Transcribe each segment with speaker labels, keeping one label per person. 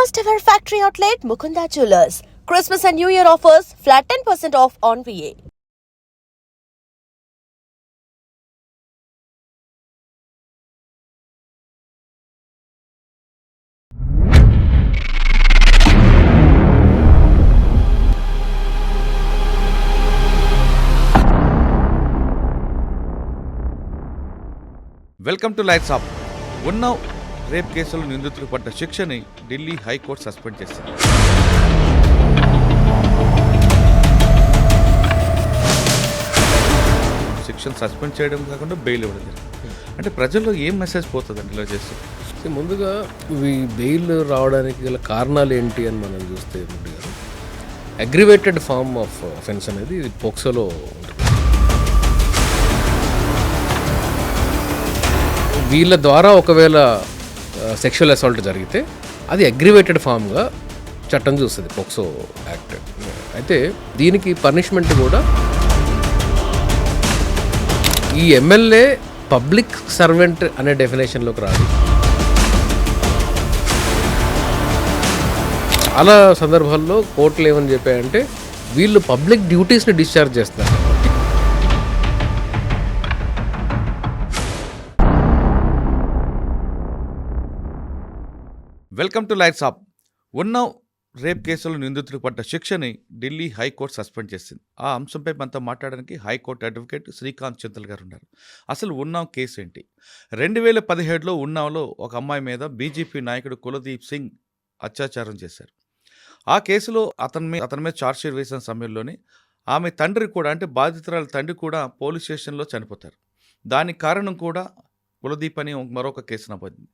Speaker 1: First ever factory outlet Mukunda Jewelers. Christmas and New Year offers flat 10% off on VA.
Speaker 2: Welcome to lights off. Unnao rape కేసులో నిందితులకు పడ్డ శిక్షని Delhi high court suspend చేసింది. శిక్షను suspend చేయడం కాకుండా bail ఇవ్వడం జరిగింది. అంటే ప్రజల్లో ఏం మెసేజ్ పోతుందండి ఇలా చేస్తే?
Speaker 3: ముందుగా ఈ బెయిల్ రావడానికి గల కారణాలు ఏంటి అని మనం చూస్తే ముందుగా అగ్రివేటెడ్ ఫార్మ్ ఆఫ్ అఫెన్స్ అనేది పోక్సోలో ఉంటుంది. వీళ్ళ ద్వారా ఒకవేళ సెక్షువల్ అసాల్ట్ జరిగితే అది అగ్రివేటెడ్ ఫామ్గా చట్టం చూస్తుంది పోక్సో యాక్ట్. అయితే దీనికి పనిష్మెంట్ కూడా ఈ ఎమ్మెల్యే పబ్లిక్ సర్వెంట్ అనే డెఫినేషన్లోకి రాదు. చాలా సందర్భాల్లో కోర్టులు ఏమని చెప్పాయంటే వీళ్ళు పబ్లిక్ డ్యూటీస్ని డిశ్చార్జ్ చేస్తున్నారు.
Speaker 2: Welcome to lights off. Unnao rape కేసులో నిందితులకు పడ్డ శిక్షని ఢిల్లీ హైకోర్టు సస్పెండ్ చేసింది. ఆ అంశంపై మనతో మాట్లాడడానికి హైకోర్టు అడ్వకేట్ శ్రీకాంత్ చింతల్ గారు ఉన్నారు. అసలు ఉన్నావ్ కేసు ఏంటి? 2017లో ఉన్నావ్లో ఒక అమ్మాయి మీద బీజేపీ నాయకుడు కులదీప్ సింగ్ అత్యాచారం చేశారు. ఆ కేసులో అతని మీద ఛార్జ్షీట్ వేసిన సమయంలోనే ఆమె తండ్రి కూడా, అంటే బాధితురాల తండ్రి కూడా పోలీస్ స్టేషన్లో చనిపోతారు. దానికి కారణం కూడా కులదీప్ అని మరొక కేసు నమోదైంది.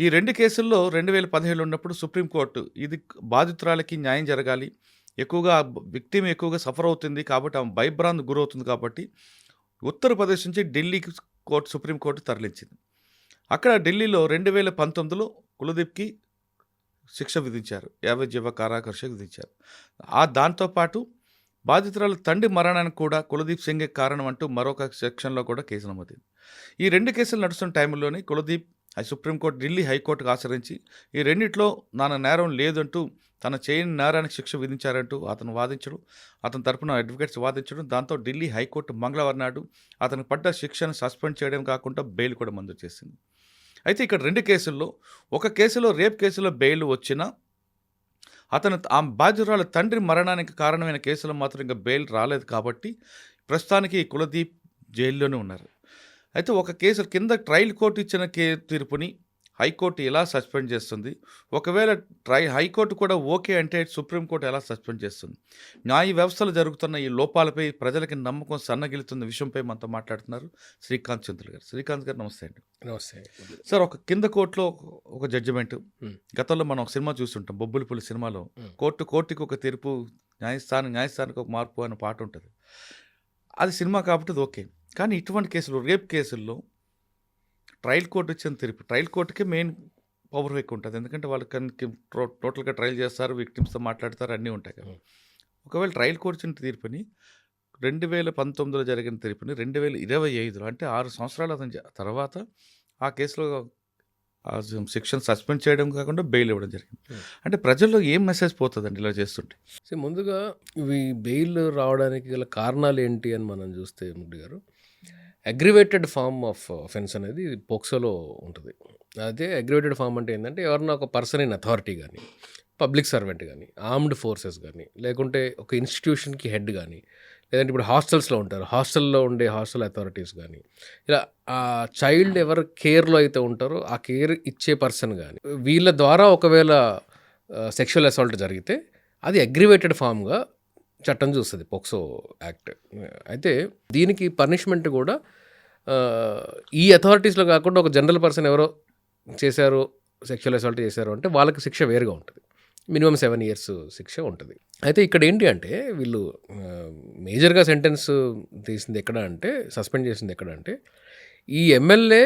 Speaker 2: ఈ రెండు కేసుల్లో 2017 ఉన్నప్పుడు సుప్రీంకోర్టు ఇది బాధితురాలకి న్యాయం జరగాలి, ఎక్కువగా విక్టిమ్ ఎక్కువగా సఫర్ అవుతుంది కాబట్టి ఆమె భయభ్రాంతి గురవుతుంది కాబట్టి ఉత్తరప్రదేశ్ నుంచి ఢిల్లీకి సుప్రీంకోర్టు తరలించింది. అక్కడ ఢిల్లీలో 2019లో కులదీప్కి శిక్ష విధించారు, 50 జీవ కారాగార విధించారు. దాంతోపాటు బాధితురాలు తండ్రి మరణానికి కూడా కులదీప్ సింగే కారణం అంటూ మరొక సెక్షన్లో కూడా కేసు నమోదైంది. ఈ రెండు కేసులు నడుస్తున్న టైంలోనే కులదీప్ సుప్రీంకోర్టు ఢిల్లీ హైకోర్టుకు ఆశ్రయించి ఈ రెండిట్లో నాన్న నేరం లేదంటూ తన చేయని నేరానికి శిక్ష విధించారంటూ అతను వాదించడం, అతని తరపున అడ్వకేట్స్ వాదించడం, దాంతో ఢిల్లీ హైకోర్టు మంగళవారం నాడు అతనికి పడ్డ శిక్షను సస్పెండ్ చేయడం కాకుండా బెయిల్ కూడా మంజూరు చేసింది. అయితే ఇక్కడ రెండు కేసుల్లో, ఒక కేసులో రేప్ కేసులో బెయిల్ వచ్చినా ఆ బాధితురాల తండ్రి మరణానికి కారణమైన కేసులో మాత్రం ఇంకా బెయిల్ రాలేదు కాబట్టి ప్రస్తుతానికి కులదీప్ జైల్లోనే ఉన్నారు. అయితే ఒక కేసు కింద ట్రయల్ కోర్టు ఇచ్చిన తీర్పుని హైకోర్టు ఎలా సస్పెండ్ చేస్తుంది? ఒకవేళ హైకోర్టు కూడా ఓకే అంటే సుప్రీంకోర్టు ఎలా సస్పెండ్ చేస్తుంది? న్యాయ వ్యవస్థలో జరుగుతున్న ఈ లోపాలపై ప్రజలకి నమ్మకం సన్నగిలుతున్న విషయంపై మనతో మాట్లాడుతున్నారు శ్రీకాంత్ చింతల్ గారు. శ్రీకాంత్ గారు నమస్తే అండి.
Speaker 3: నమస్తే
Speaker 2: సార్. ఒక కింద కోర్టులో ఒక జడ్జిమెంట్, గతంలో మనం ఒక సినిమా చూస్తుంటాం, బొబ్బులిపులి సినిమాలో కోర్టుకి ఒక తీర్పు, న్యాయస్థానానికి ఒక మార్పు అనే పాట ఉంటుంది. అది సినిమా కాబట్టి అది ఓకే. కానీ ఇటువంటి కేసులు, రేప్ కేసుల్లో ట్రయల్ కోర్టు ఇచ్చిన తీర్పు, ట్రయల్ కోర్టుకే మెయిన్ పవర్ ఎక్కువ ఉంటుంది. ఎందుకంటే వాళ్ళకి టోటల్గా ట్రయల్ చేస్తారు, విక్టిమ్స్తో మాట్లాడతారు, అన్నీ ఉంటాయి కదా. ఒకవేళ ట్రయల్ కోర్టు ఇచ్చిన తీర్పుని 2019లో జరిగిన తీర్పుని 2025లో, అంటే 6 సంవత్సరాల తర్వాత ఆ కేసులో శిక్షను సస్పెండ్ చేయడం కాకుండా బెయిల్ ఇవ్వడం జరిగింది. అంటే ప్రజల్లో ఏం మెసేజ్ పోతుందండి ఇలా చేస్తుంటే?
Speaker 3: ముందుగా ఈ బెయిల్ రావడానికి గల కారణాలు ఏంటి అని మనం చూస్తే ముడ్డి గారు, అగ్రివేటెడ్ ఫార్మ్ ఆఫ్ అఫెన్స్ అనేది పోక్సోలో ఉంటుంది. అదే అగ్రివేటెడ్ ఫార్మ్ అంటే ఏంటంటే ఎవరన్నా ఒక పర్సన్ ఇన్ అథారిటీ కానీ, పబ్లిక్ సర్వెంట్ కానీ, ఆర్మ్డ్ ఫోర్సెస్ కానీ, లేకుంటే ఒక ఇన్స్టిట్యూషన్కి హెడ్ కానీ, లేదంటే ఇప్పుడు హాస్టల్స్లో ఉంటారు, హాస్టల్లో ఉండే హాస్టల్ అథారిటీస్ కానీ, ఇలా ఆ చైల్డ్ ఎవరు కేర్లో అయితే ఉంటారో ఆ కేర్ ఇచ్చే పర్సన్ కానీ, వీళ్ళ ద్వారా ఒకవేళ సెక్షువల్ అసాల్ట్ జరిగితే అది అగ్రివేటెడ్ ఫామ్గా చట్టం చూస్తుంది పోక్సో యాక్ట్. అయితే దీనికి పనిష్మెంట్ కూడా ఈ అథారిటీస్లో కాకుండా ఒక జనరల్ పర్సన్ ఎవరో చేశారు, సెక్షువల్ అసాల్ట్ చేశారు అంటే వాళ్ళకి శిక్ష వేరుగా ఉంటుంది. మినిమం 7 years శిక్ష ఉంటుంది. అయితే ఇక్కడ ఏంటి అంటే వీళ్ళు మేజర్గా సెంటెన్స్ తీసింది ఎక్కడ అంటే, సస్పెండ్ చేసింది ఎక్కడ అంటే, ఈ ఎమ్మెల్యే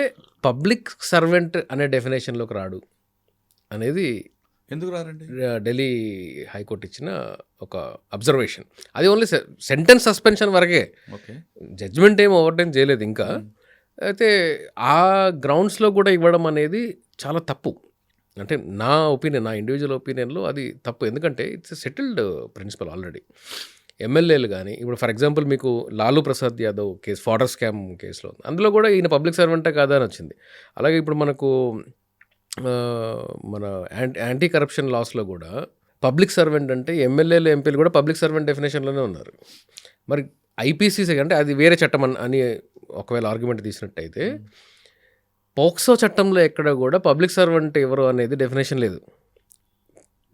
Speaker 3: పబ్లిక్ సర్వెంట్ అనే డెఫినేషన్లోకి రాడు అనేది
Speaker 2: ఎందుకు రారండి?
Speaker 3: ఢిల్లీ హైకోర్టు ఇచ్చిన ఒక అబ్జర్వేషన్. అది ఓన్లీ సెంటెన్స్ సస్పెన్షన్ వరకే, జడ్జ్మెంట్ ఏం ఓవర్టైం చేయలేదు ఇంకా. అయితే ఆ గ్రౌండ్స్లో కూడా ఇవ్వడం అనేది చాలా తప్పు. అంటే నా ఒపీనియన్, నా ఇండివిజువల్ ఒపీనియన్‌లో అది తప్పు. ఎందుకంటే ఇట్స్ సెటిల్డ్ ప్రిన్సిపల్ ఆల్రెడీ. ఎమ్మెల్యేలు గానీ, ఇప్పుడు ఫర్ ఎగ్జాంపుల్ మీకు Lalu Prasad Yadav case, fodder scam కేసులో అందులో కూడా ఈయన పబ్లిక్ సర్వెంటా కాదా అని వచ్చింది. అలాగే ఇప్పుడు మనకు మన యాంటీ కరప్షన్ లాస్‌లో కూడా పబ్లిక్ సర్వెంట్ అంటే ఎమ్మెల్యేలు, ఎంపీలు కూడా పబ్లిక్ సర్వెంట్ డెఫినేషన్‌లోనే ఉన్నారు. మరి ఐపీసీ అంటే అది వేరే చట్టం అని ఒకవేళ ఆర్గ్యుమెంట్ తీసినట్టయితే, పోక్సో చట్టంలో ఎక్కడ కూడా పబ్లిక్ సర్వెంట్ ఎవరు అనేది డెఫినేషన్ లేదు.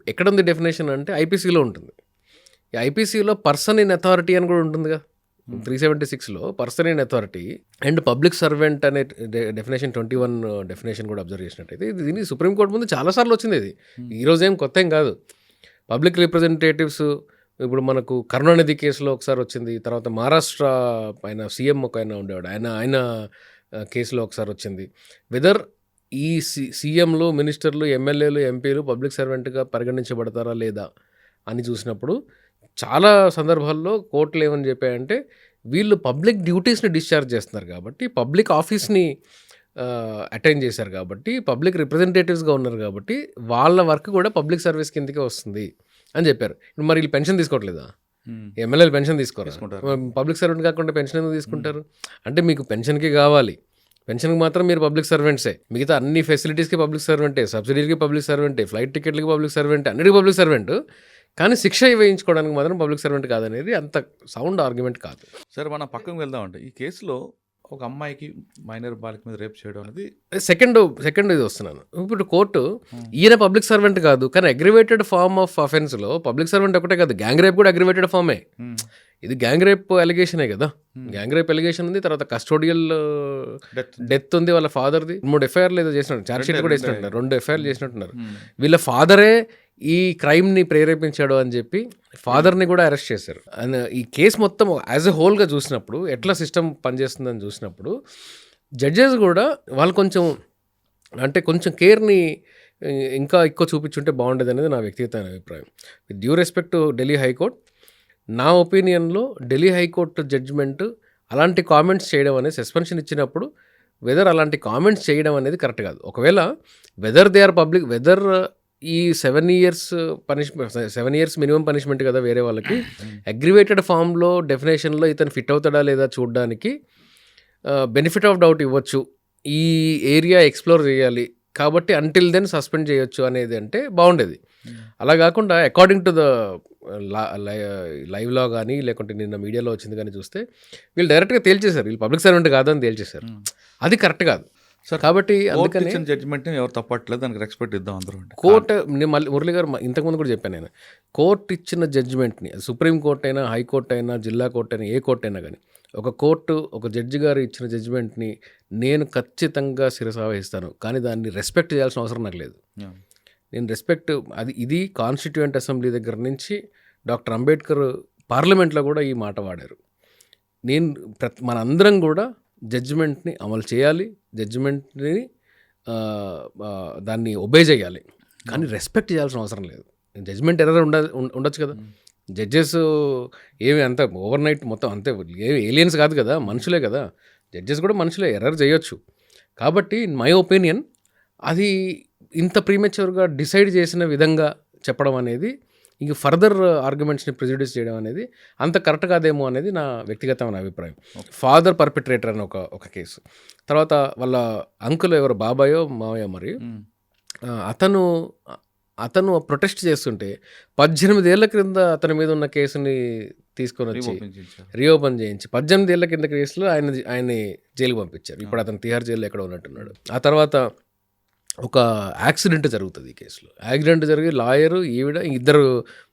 Speaker 3: ఎక్కడుంది డెఫినేషన్ అంటే ఐపీసీలో ఉంటుంది. ఈ ఐపీసీలో పర్సన్ ఇన్ అథారిటీ అని కూడా ఉంటుందిగా. 376లో person in authority and public servant అనే డెఫినేషన్ 21 డెఫినేషన్ కూడా అబ్జర్వ్ చేసినట్టయితే దీన్ని సుప్రీంకోర్టు ముందు చాలాసార్లు వచ్చింది. ఇది ఈరోజు ఏం కొత్త ఏం కాదు. పబ్లిక్ రిప్రజెంటేటివ్స్ ఇప్పుడు మనకు కరుణానిధి కేసులో ఒకసారి వచ్చింది. తర్వాత మహారాష్ట్ర ఆయన సీఎం ఒక ఆయన ఉండేవాడు, ఆయన కేసులో ఒకసారి వచ్చింది. వెదర్ ఈ సీఎంలు, మినిస్టర్లు, ఎమ్మెల్యేలు, ఎంపీలు పబ్లిక్ సర్వెంట్గా పరిగణించబడతారా లేదా అని చూసినప్పుడు చాలా సందర్భాల్లో కోర్టులు ఏమని చెప్పాయంటే, వీళ్ళు పబ్లిక్ డ్యూటీస్ని డిశ్చార్జ్ చేస్తున్నారు కాబట్టి, పబ్లిక్ ఆఫీస్ని అటెండ్ చేశారు కాబట్టి, పబ్లిక్ రిప్రజెంటేటివ్స్గా ఉన్నారు కాబట్టి వాళ్ళ వర్క్ కూడా పబ్లిక్ సర్వీస్ కిందకే వస్తుంది అని చెప్పారు. ఇప్పుడు మరి వీళ్ళు పెన్షన్ తీసుకోవట్లేదా? ఎమ్మెల్యేలు పెన్షన్ తీసుకోరా? పబ్లిక్ సర్వెంట్ కాకుండా పెన్షన్ ఎందుకు తీసుకుంటారు? అంటే మీకు పెన్షన్కి కావాలి, పెన్షన్కి మాత్రం మీరు పబ్లిక్ సర్వెంట్సే. మిగతా అన్ని ఫెసిలిటీస్కి పబ్లిక్ సర్వెంటే, సబ్సిడీకి పబ్లిక్ సర్వెంటే, ఫ్లైట్ టికెట్లకి పబ్లిక్ సర్వెంటే, అన్నిటికీ పబ్లిక్ సర్వెంట్. కానీ శిక్ష వేయించుకోవడానికి మాత్రం పబ్లిక్ సర్వెంట్ కాదనేది అంత సౌండ్ ఆర్గ్యుమెంట్ కాదు.
Speaker 2: సరే, మనం పక్కకు వెళ్దామంటే ఈ కేసులో ఒక అమ్మాయికి మైనర్ బాలిక మీద రేప్ చేయడం అనేది
Speaker 3: సెకండ్ ఇది వస్తున్నాను. ఇప్పుడు కోర్టు ఈయన పబ్లిక్ సర్వెంట్ కాదు, కానీ అగ్రివేటెడ్ ఫార్మ్ ఆఫ్ అఫెన్స్లో పబ్లిక్ సర్వెంట్ ఒకటే కాదు, గ్యాంగ్ రేప్ కూడా అగ్రివేటెడ్ ఫార్మే. ఇది గ్యాంగ్ రేప్ ఎలిగేషనే కదా. గ్యాంగ్ రేప్ ఎలిగేషన్ ఉంది, తర్వాత కస్టోడియల్ డెత్ ఉంది వాళ్ళ ఫాదర్ది. 3 ఎఫ్ఐఆర్లు ఏదో చేసినట్టు, ఛార్జ్ షీట్ కూడా వేసినట్టున్నారు, 2 ఎఫ్ఐఆర్లు చేసినట్టున్నారు. వీళ్ళ ఫాదరే ఈ క్రైమ్ని ప్రేరేపించాడు అని చెప్పి ఫాదర్ని కూడా అరెస్ట్ చేశారు. అండ్ ఈ కేసు మొత్తం యాజ్ ఎ హోల్గా చూసినప్పుడు, ఎట్లా సిస్టమ్ పనిచేస్తుందని చూసినప్పుడు, జడ్జెస్ కూడా వాళ్ళు కొంచెం కేర్ని ఇంకా ఎక్కువ చూపించుంటే బాగుండేది అనేది నా వ్యక్తిగత అభిప్రాయం. With due respect to Delhi high court, నా ఒపీనియన్లో ఢిల్లీ హైకోర్టు జడ్జిమెంట్ అలాంటి కామెంట్స్ చేయడం అనేది, సస్పెన్షన్ ఇచ్చినప్పుడు వెదర్ అలాంటి కామెంట్స్ చేయడం అనేది కరెక్ట్ కాదు. ఒకవేళ whether they are public, whether ఈ 7 years punishment, 7 years minimum punishment కదా వేరే వాళ్ళకి, అగ్రివేటెడ్ ఫామ్లో డెఫినేషన్లో ఇతను ఫిట్ అవుతాడా లేదా చూడడానికి బెనిఫిట్ ఆఫ్ డౌట్ ఇవ్వచ్చు. ఈ ఏరియా ఎక్స్ప్లోర్ చేయాలి కాబట్టి అంటిల్ దెన్ సస్పెండ్ చేయొచ్చు అనేది అంటే బాగుండేది. అలా కాకుండా అకార్డింగ్ టు ద లైవ్లో కానీ లేకుంటే నిన్న మీడియాలో వచ్చింది కానీ చూస్తే వీళ్ళు డైరెక్ట్గా తేల్చేశారు వీళ్ళు పబ్లిక్ సర్వెంట్ కాదని తేల్చేశారు. అది కరెక్ట్ కాదు. కాబట్టి అందుకని
Speaker 2: జడ్జిమెంట్ ఎవరు తప్పట్లేదు, దానికి రెస్పెక్ట్ ఇద్దాం అందరూ.
Speaker 3: కోర్టు, నేను మళ్ళీ మురళి గారు ఇంతకుముందు కూడా చెప్పాను, నేను కోర్టు ఇచ్చిన జడ్జిమెంట్ని, సుప్రీం కోర్టు అయినా, హైకోర్టు అయినా, జిల్లా కోర్టు అయినా, ఏ కోర్టు అయినా కానీ, ఒక కోర్టు ఒక జడ్జి గారు ఇచ్చిన జడ్జిమెంట్ని నేను ఖచ్చితంగా శిరసావహిస్తాను. కానీ దాన్ని రెస్పెక్ట్ చేయాల్సిన అవసరం నాకు లేదు. నేను రెస్పెక్ట్ ఇది కాన్స్టిట్యూయెంట్ అసెంబ్లీ దగ్గర నుంచి డాక్టర్ అంబేద్కర్ పార్లమెంట్లో కూడా ఈ మాట వాడారు. మనందరం కూడా జడ్జిమెంట్ని అమలు చేయాలి, జడ్జిమెంట్ని దాన్ని ఒబే చేయాలి, కానీ రెస్పెక్ట్ చేయాల్సిన అవసరం లేదు. జడ్జిమెంట్ ఎర్రర్ ఉండొచ్చు కదా. జడ్జెస్ ఏమి అంత ఓవర్ నైట్ మొత్తం అంతే ఏలియన్స్ కాదు కదా, మనుషులే కదా. జడ్జెస్ కూడా మనుషులే, ఎర్రర్ చేయొచ్చు. కాబట్టి ఇన్ మై ఒపీనియన్ అది ఇంత ప్రీమెచ్యూర్గా డిసైడ్ చేసిన విధంగా చెప్పడం అనేది, ఇంక ఫర్దర్ ఆర్గ్యుమెంట్స్ని ప్రెజుడిస్ చేయడం అనేది అంత కరెక్ట్ కాదేమో అనేది నా వ్యక్తిగతమైన అభిప్రాయం. ఫాదర్ పర్పిట్రేటర్ అని ఒక కేసు, తర్వాత వాళ్ళ అంకుల్ ఎవరు బాబాయో మావయ్య మరి అతను ప్రొటెస్ట్ చేస్తుంటే 18 ఏళ్ల క్రింద అతని మీద ఉన్న కేసుని తీసుకొని వచ్చి రీఓపెన్ చేయించి 18 ఏళ్ల కింద కేసులో ఆయన్ని జైలుకి పంపించారు. ఇప్పుడు అతను తిహార్ జైల్లో ఎక్కడ ఉన్నట్టున్నాడు. ఆ తర్వాత ఒక యాక్సిడెంట్ జరుగుతుంది ఈ కేసులో. యాక్సిడెంట్ జరిగి లాయరు, ఈవిడ, ఇద్దరు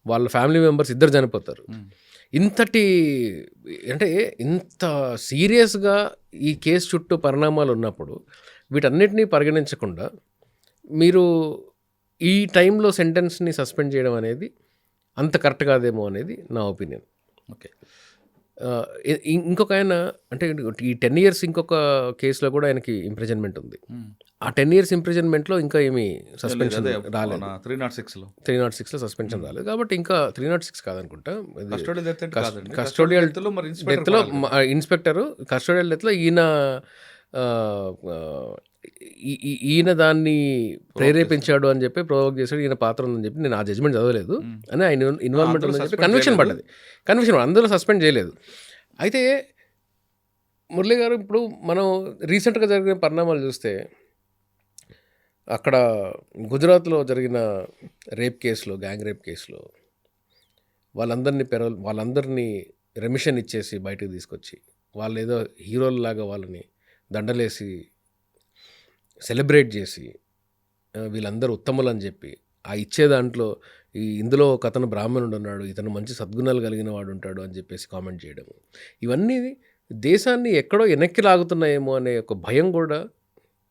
Speaker 3: వాళ్ళ ఫ్యామిలీ మెంబర్స్ ఇద్దరు చనిపోతారు. ఇంత సీరియస్గా ఈ కేసు చుట్టూ పరిణామాలు ఉన్నప్పుడు వీటన్నిటినీ పరిగణించకుండా మీరు ఈ టైంలో సెంటెన్స్ని సస్పెండ్ చేయడం అనేది అంత కరెక్ట్ కాదేమో అనేది నా ఒపీనియన్.
Speaker 2: ఓకే.
Speaker 3: ఇంకొక ఆయన అంటే ఈ 10 years ఇంకొక కేసులో కూడా ఆయనకి ఇంప్రిజన్మెంట్ ఉంది. ఆ 10 years ఇంప్రిజన్మెంట్లో ఇంకా ఏమి సస్పెన్షన్ రాలేదు. 306లో సస్పెన్షన్ రాలేదు కాబట్టి ఇంకా 306 కాదనుకుంటా. కస్టోడియల్ డెత్లో ఇన్స్పెక్టరు, కస్టోడియల్ డెత్లో ఈయన ఈయన దాన్ని ప్రేరేపించాడు అని చెప్పి ప్రొవోక్ చేశాడు, ఈయన పాత్ర ఉందని చెప్పి నేను ఆ జడ్జ్మెంట్ చదవలేదు అని ఆయన ఇన్వాల్వ్మెంట్ ఉందని చెప్పి కన్విక్షన్ పడ్డది. కన్విక్షన్ అందులో సస్పెండ్ చేయలేదు. అయితే మురళి గారు, ఇప్పుడు మనం రీసెంట్గా జరిగిన పరిణామాలు చూస్తే అక్కడ గుజరాత్లో జరిగిన రేప్ కేసులో, గ్యాంగ్ రేప్ కేసులో వాళ్ళందరినీ రెమిషన్ ఇచ్చేసి బయటకు తీసుకొచ్చి వాళ్ళు ఏదో హీరోల్లాగా వాళ్ళని దండలేసి సెలబ్రేట్ చేసి వీళ్ళందరూ ఉత్తములు అని చెప్పి ఆ ఇచ్చే దాంట్లో ఇందులో ఒక అతను బ్రాహ్మణుడు ఉన్నాడు, ఇతను మంచి సద్గుణాలు కలిగిన వాడు ఉంటాడు అని చెప్పేసి కామెంట్ చేయడము, ఇవన్నీ దేశాన్ని ఎక్కడో వెనక్కి లాగుతున్నాయేమో అనే ఒక భయం కూడా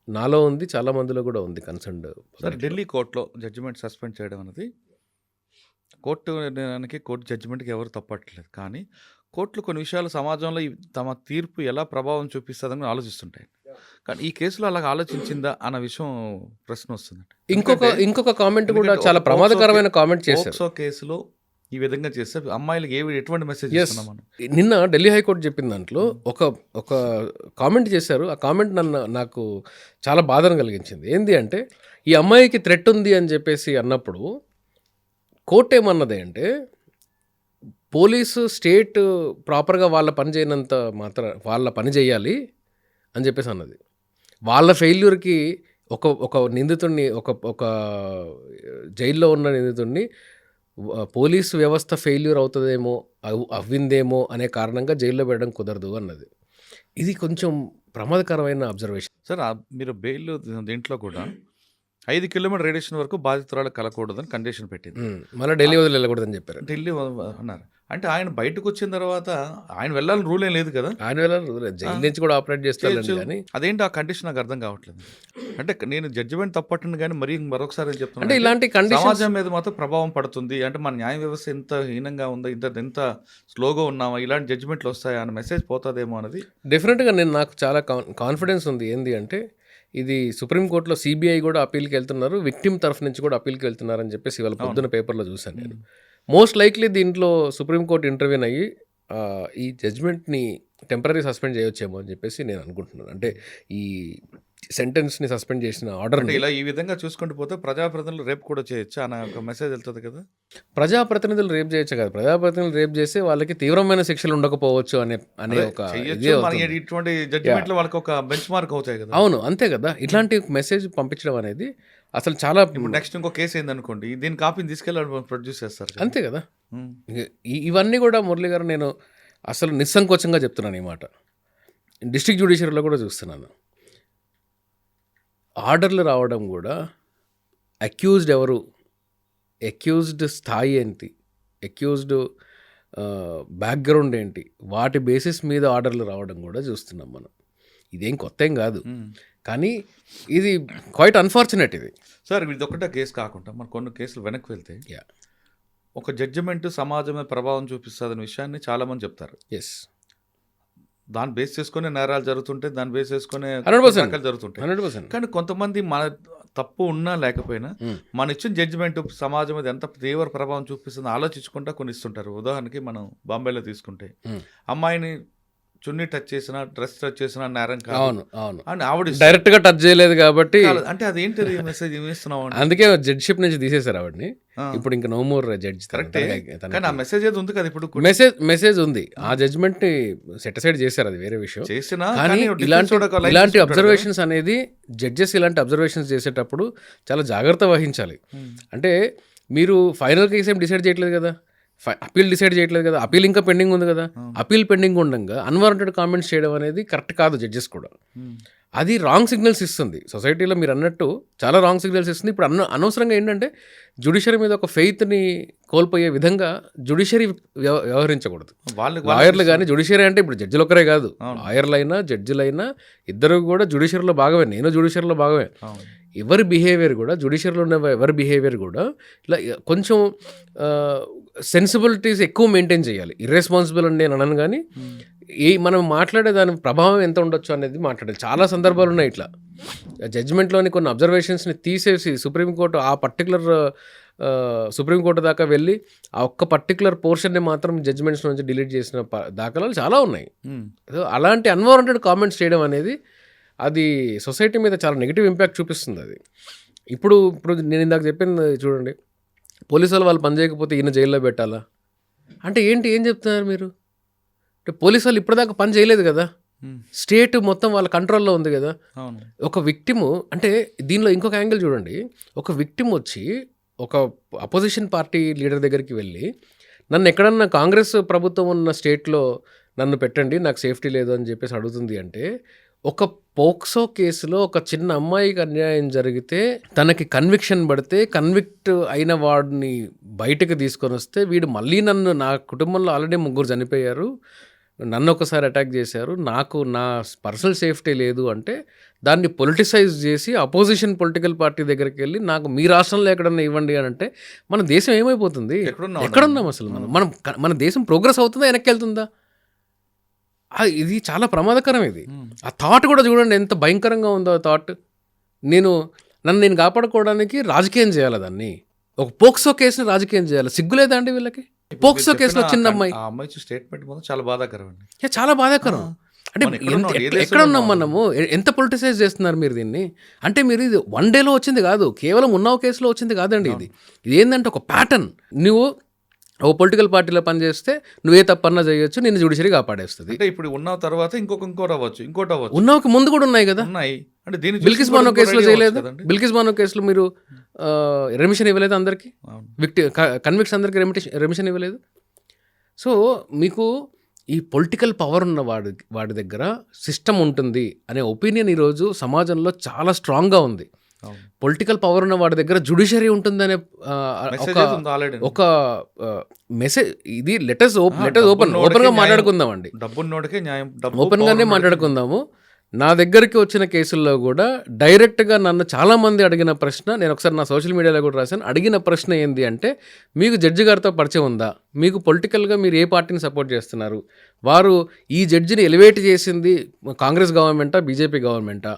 Speaker 3: నాలో ఉంది, చాలా మందిలో కూడా ఉంది. కన్సర్న్డ్
Speaker 2: సార్, ఢిల్లీ కోర్టులో జడ్జిమెంట్ సస్పెండ్ చేయడం అనేది కోర్టు నిర్ణయానికి, కోర్టు జడ్జిమెంట్కి ఎవరు తప్పట్లేదు. కానీ కోర్టులు కొన్ని విషయాలు సమాజంలో తమ తీర్పు ఎలా ప్రభావం చూపిస్తుందని ఆలోచిస్తుంటాయి. కానీ ఈ కేసులో అలా ఆలోచించిందా అన్న విషయం ప్రశ్న వస్తుంది.
Speaker 3: ఇంకొక కామెంట్ కూడా చాలా ప్రమాదకరమైన కామెంట్ చేశారు.
Speaker 2: పోక్సో కేసులో ఈ విధంగా చేస్తే అమ్మాయిలకు ఎటువంటి మెసేజ్ ఇస్తున్నాం మనం?
Speaker 3: నిన్న ఢిల్లీ హైకోర్టు చెప్పిన దాంట్లో ఒక కామెంట్ చేశారు. ఆ కామెంట్ నాకు చాలా బాధను కలిగించింది. ఏంది అంటే, ఈ అమ్మాయికి థ్రెట్ ఉంది అని చెప్పేసి అన్నప్పుడు కోర్టు ఏమన్నది అంటే, పోలీసు స్టేట్ ప్రాపర్గా వాళ్ళ పని చేయనంత వాళ్ళ పని చేయాలి అని చెప్పేసి అన్నది. వాళ్ళ ఫెయిల్యూర్కి ఒక నిందితుడిని, ఒక జైల్లో ఉన్న నిందితుడిని పోలీసు వ్యవస్థ ఫెయిల్యూర్ అవుతుందేమో, అవ్విందేమో అనే కారణంగా జైల్లో పెట్టడం కుదరదు అన్నది. ఇది కొంచెం ప్రమాదకరమైన అబ్జర్వేషన్.
Speaker 2: సార్, మీరు బెయిల్ దీంట్లో కూడా 5 కిలోమీటర్ రేడియేషన్ వరకు బాధితురాలు కలకూడదని కండిషన్ పెట్టింది.
Speaker 3: మళ్ళీ ఢిల్లీ వదిలి వెళ్ళకూడదని చెప్పారు.
Speaker 2: ఢిల్లీ అన్నారు అంటే ఆయన బయటకు వచ్చిన తర్వాత ఆయన వెళ్ళాలని రూల్ ఏం లేదు కదా,
Speaker 3: ఆయన వెళ్ళాలి, జైలు నుంచి కూడా ఆపరేట్ చేస్తారు. కానీ
Speaker 2: అదేంటి ఆ కండిషన్ నాకు అర్థం కావట్లేదు. అంటే నేను జడ్జిమెంట్ తప్పట్టింది కానీ మరొకసారి చెప్తాను,
Speaker 3: అంటే ఇలాంటి
Speaker 2: సమాజం మీద మాత్రం ప్రభావం పడుతుంది అంటే మన న్యాయ వ్యవస్థ ఎంత హీనంగా ఉందా, ఎంత స్లోగా ఉన్నామా, ఇలాంటి జడ్జిమెంట్లు వస్తాయా అన్న మెసేజ్ పోతుందేమో అనేది
Speaker 3: డెఫినెట్గా నాకు చాలా కాన్ఫిడెన్స్ ఉంది. ఏంది అంటే, ఇది సుప్రీంకోర్టులో సిబిఐ కూడా అప్పీల్కి వెళ్తున్నారు, విక్టిమ్ తరఫు నుంచి కూడా అప్పీల్కి వెళ్తున్నారు అని చెప్పేసి ఇవాళ పొద్దున్న పేపర్లో చూశాను నేను. మోస్ట్ లైక్లీ దీంట్లో సుప్రీంకోర్టు ఇంటర్వ్యూన్ అయ్యి ఈ జడ్జ్మెంట్ని టెంపరీ సస్పెండ్ చేయొచ్చేమో అని చెప్పేసి నేను అనుకుంటున్నాను. అంటే ఈ సెంటెన్స్ని సస్పెండ్ చేసిన ఆర్డర్
Speaker 2: ఇలా ఈ విధంగా చూసుకుంటూ పోతే ప్రజాప్రతినిధులు రేపు కూడా చేయొచ్చు అన్న ఒక మెసేజ్ వెళ్తుంది కదా.
Speaker 3: ప్రజాప్రతినిధులు రేపు చేయొచ్చు కదా, ప్రజాప్రతినిధులు రేపు చేస్తే వాళ్ళకి తీవ్రమైన శిక్షలు ఉండకపోవచ్చు అనే ఒక
Speaker 2: ఇటువంటి జడ్జిమెంట్లు వాళ్ళకి ఒక బెంచ్ మార్క్ అవుతాయి కదా.
Speaker 3: అవును, అంతే కదా. ఇట్లాంటి మెసేజ్ పంపించడం అనేది అసలు చాలా.
Speaker 2: నెక్స్ట్ ఇంకో కేసు ఏందనుకోండి, దీని కాపీని తీసుకెళ్ళి ప్రొడ్యూస్ చేస్తారు,
Speaker 3: అంతే కదా. ఇవన్నీ కూడా మురళి గారు, నేను అసలు నిస్సంకోచంగా చెప్తున్నాను ఈ మాట. డిస్ట్రిక్ట్ జ్యుడిషియరీలో కూడా చూస్తున్నాను, ఆర్డర్లు రావడం కూడా అక్యూజ్డ్ ఎవరు, అక్యూజ్డ్ స్థాయి ఏంటి, అక్యూజ్డ్ బ్యాక్గ్రౌండ్ ఏంటి, వాటి బేసిస్ మీద ఆర్డర్లు రావడం కూడా చూస్తున్నాం మనం. ఇదేం కొత్త ఏం కాదు, కానీ ఇది క్వైట్ అన్ఫార్చునేట్. ఇది
Speaker 2: సార్, ఇది ఒకటే కేసు కాకుండా మన కొన్ని కేసులు వెనక్కి వెళ్తే ఒక జడ్జిమెంట్ సమాజం మీద ప్రభావం చూపిస్తుందనే విషయాన్ని చాలామంది చెప్తారు.
Speaker 3: ఎస్,
Speaker 2: దాన్ని బేస్ చేసుకునే నేరాలు జరుగుతుంటాయి, దాన్ని బేస్ చేసుకునే
Speaker 3: 100%
Speaker 2: జరుగుతుంటాయి.
Speaker 3: 100%.
Speaker 2: కానీ కొంతమంది మన తప్పు ఉన్నా లేకపోయినా మన ఇచ్చిన జడ్జిమెంట్ సమాజం మీద ఎంత తీవ్ర ప్రభావం చూపిస్తుందో ఆలోచించుకుంటా కొన్ని ఇస్తుంటారు. ఉదాహరణకి మనం బాంబేలో తీసుకుంటే, అమ్మాయిని చున్నీ టచ్ చేసినా, డ్రెస్ టచ్ చేసినా నేరం కాదు.
Speaker 3: అవును అవును,
Speaker 2: అని ఆవిడ
Speaker 3: డైరెక్ట్ గా టచ్ చేయలేదు కాబట్టి.
Speaker 2: అంటే అదేంటి మెసేజ్ ఇస్తున్నావు,
Speaker 3: అందుకే జడ్జిషిప్ నుంచి తీసేశారు ఆవిడని. ఇప్పుడు ఇంకా నో మోర్ జడ్జ్.
Speaker 2: కరెక్ట్, కానీ ఆ మెసేజ్ ఏది ఉంది కదా, ఇప్పుడు
Speaker 3: మెసేజ్ ఉంది. ఆ జడ్జ్మెంట్ ని సెట్ అసైడ్ చేశారు, అది వేరే విషయం.
Speaker 2: చేసినా
Speaker 3: కానీ ఇలాంటి అబ్జర్వేషన్స్ అనేది జడ్జెస్ ఇలాంటి అబ్జర్వేషన్స్ చేసేటప్పుడు చాలా జాగ్రత్త వహించాలి. అంటే మీరు ఫైనల్ కేసు ఏం డిసైడ్ చేయట్లేదు కదా, అపీల్ డిసైడ్ చేయట్లేదు కదా, అపీల్ ఇంకా పెండింగ్ ఉంది కదా. అపీల్ పెండింగ్ ఉండగా అన్వారంటెడ్ కామెంట్స్ చేయడం అనేది కరెక్ట్ కాదు. జడ్జెస్ కూడా అది రాంగ్ సిగ్నల్స్ ఇస్తుంది సొసైటీలో. మీరు అన్నట్టు చాలా రాంగ్ సిగ్నల్స్ ఇస్తుంది. ఇప్పుడు అనవసరంగా ఏంటంటే, జ్యుడిషియరీ మీద ఒక ఫెయిత్ని కోల్పోయే విధంగా జ్యుడిషియరీ వ్యవహరించకూడదు. లాయర్లు కానీ, జ్యుడిషియరీ అంటే ఇప్పుడు జడ్జిలు ఒకరే కాదు, లాయర్లైనా జడ్జిలైనా ఇద్దరు కూడా జ్యుడిషియరీలో భాగమే. నేను జ్యుడిషియరీలో భాగమే. ఎవరి బిహేవియర్ కూడా, జ్యుడిషియరీలో ఉన్న ఎవరి బిహేవియర్ కూడా ఇలా కొంచెం సెన్సిబిలిటీస్ ఎక్కువ మెయింటైన్ చేయాలి. ఇర్రెస్పాన్సిబుల్ అని నేను అనను, కానీ మనం మాట్లాడే దాని ప్రభావం ఎంత ఉండొచ్చు అనేది మాట్లాడాలి. చాలా సందర్భాలు ఉన్నాయి ఇట్లా, జడ్జిమెంట్లోని కొన్ని అబ్జర్వేషన్స్ని తీసేసి సుప్రీంకోర్టు ఆ పర్టికులర్ సుప్రీంకోర్టు దాకా వెళ్ళి ఆ ఒక్క పర్టికులర్ పోర్షన్ని మాత్రం జడ్జిమెంట్స్ నుంచి డిలీట్ చేసిన దాఖలాలు చాలా ఉన్నాయి. అలాంటి అన్వారంటెడ్ కామెంట్స్ చేయడం అనేది అది సొసైటీ మీద చాలా నెగిటివ్ ఇంపాక్ట్ చూపిస్తుంది అది. ఇప్పుడు నేను ఇందాక చెప్పింది చూడండి, పోలీసు వాళ్ళు పని చేయకపోతే ఈయన జైల్లో పెట్టాలా అంటే ఏంటి, ఏం చెప్తున్నారు మీరు? అంటే పోలీసు వాళ్ళు ఇప్పటిదాకా పని చేయలేదు కదా, స్టేట్ మొత్తం వాళ్ళ కంట్రోల్లో ఉంది కదా.
Speaker 2: అవును.
Speaker 3: ఒక విక్టిము అంటే దీనిలో ఇంకొక యాంగిల్ చూడండి, ఒక విక్టిమ్ వచ్చి ఒక అపోజిషన్ పార్టీ లీడర్ దగ్గరికి వెళ్ళి నన్ను ఎక్కడన్నా కాంగ్రెస్ ప్రభుత్వం ఉన్న స్టేట్లో నన్ను పెట్టండి, నాకు సేఫ్టీ లేదు అని చెప్పేసి అడుగుతుంది అంటే, ఒక పోక్సో కేసులో ఒక చిన్న అమ్మాయికి అన్యాయం జరిగితే తనకి కన్విక్షన్ పడితే కన్విక్ట్ అయిన వాడిని బయటకు తీసుకొని వస్తే వీడు మళ్ళీ నన్ను, నా కుటుంబంలో ఆల్రెడీ 3 చనిపోయారు, నన్ను ఒకసారి అటాక్ చేశారు, నాకు నా పర్సనల్ సేఫ్టీ లేదు అంటే దాన్ని పొలిటిసైజ్ చేసి అపోజిషన్ పొలిటికల్ పార్టీ దగ్గరికి వెళ్ళి నాకు మీ రాష్ట్రంలో ఎక్కడన్నా ఇవ్వండి అని అంటే మన దేశం ఏమైపోతుంది? ఎక్కడున్నాం అసలు? మన దేశం ప్రోగ్రెస్ అవుతుందా, వెనక్కి వెళ్తుందా? ఇది చాలా ప్రమాదకరం. ఇది ఆ థాట్ కూడా చూడండి ఎంత భయంకరంగా ఉందో ఆ థాట్. నన్ను నేను కాపాడుకోవడానికి రాజకీయం చేయాలి, దాన్ని ఒక పోక్సో కేసుని రాజకీయం చేయాలి. సిగ్గులేదా అండి వీళ్ళకి? పోక్సో కేసులో చిన్న అమ్మాయి
Speaker 2: స్టేట్మెంట్ చాలా బాధాకరం అండి,
Speaker 3: చాలా బాధాకరం. అంటే ఎక్కడ ఉన్నాం మనము? ఎంత పొలిటిసైజ్ చేస్తున్నారు మీరు దీన్ని? అంటే మీరు ఇది 1 డేలో వచ్చింది కాదు, కేవలం ఉన్నావు కేసులో వచ్చింది కాదండి. ఇది ఏంటంటే ఒక ప్యాటర్న్. నువ్వు ఓ పొలిటికల్ పార్టీలో పనిచేస్తే నువ్వే తప్పన్నా చేయొచ్చు, నిన్ను జ్యుడిషియరీ కాపాడేస్తుంది.
Speaker 2: అంటే ఇప్పుడు ఉన్న తర్వాత ఇంకోటి అవ్వచ్చు, ఇంకోటి అవ్వచ్చు.
Speaker 3: ఉన్నావుకి ముందు కూడా ఉన్నాయి కదా.
Speaker 2: అంటే దీన్ని
Speaker 3: బిల్కిస్ బానో కేసులో చేయలేదు. బిల్కిస్ బానో కేసులో మీరు రెమిషన్ ఇవ్వలేదు అందరికి, కన్విక్ట్స్ అందరికి రెమిషన్ ఇవ్వలేదు. సో మీకు ఈ పొలిటికల్ పవర్ ఉన్న వాడి దగ్గర సిస్టమ్ ఉంటుంది అనే ఒపీనియన్ ఈరోజు సమాజంలో చాలా స్ట్రాంగ్గా ఉంది. పొలిటికల్ పవర్ ఉన్న వాడి దగ్గర జ్యుడిషియరీ ఉంటుందనే ఒక మెసేజ్. ఇది లెటర్స్ ఓపెన్గా మాట్లాడుకుందామండి, ఓపెన్గానే మాట్లాడుకుందాము. నా దగ్గరికి వచ్చిన కేసుల్లో కూడా డైరెక్ట్గా నన్ను చాలామంది అడిగిన ప్రశ్న, నేను ఒకసారి నా సోషల్ మీడియాలో కూడా రాశాను, అడిగిన ప్రశ్న ఏంది అంటే, మీకు జడ్జి గారితో పరిచయం ఉందా, మీకు పొలిటికల్గా మీరు ఏ పార్టీని సపోర్ట్ చేస్తున్నారు, వారు ఈ జడ్జిని ఎలివేట్ చేసింది కాంగ్రెస్ గవర్నమెంటా బీజేపీ గవర్నమెంటా,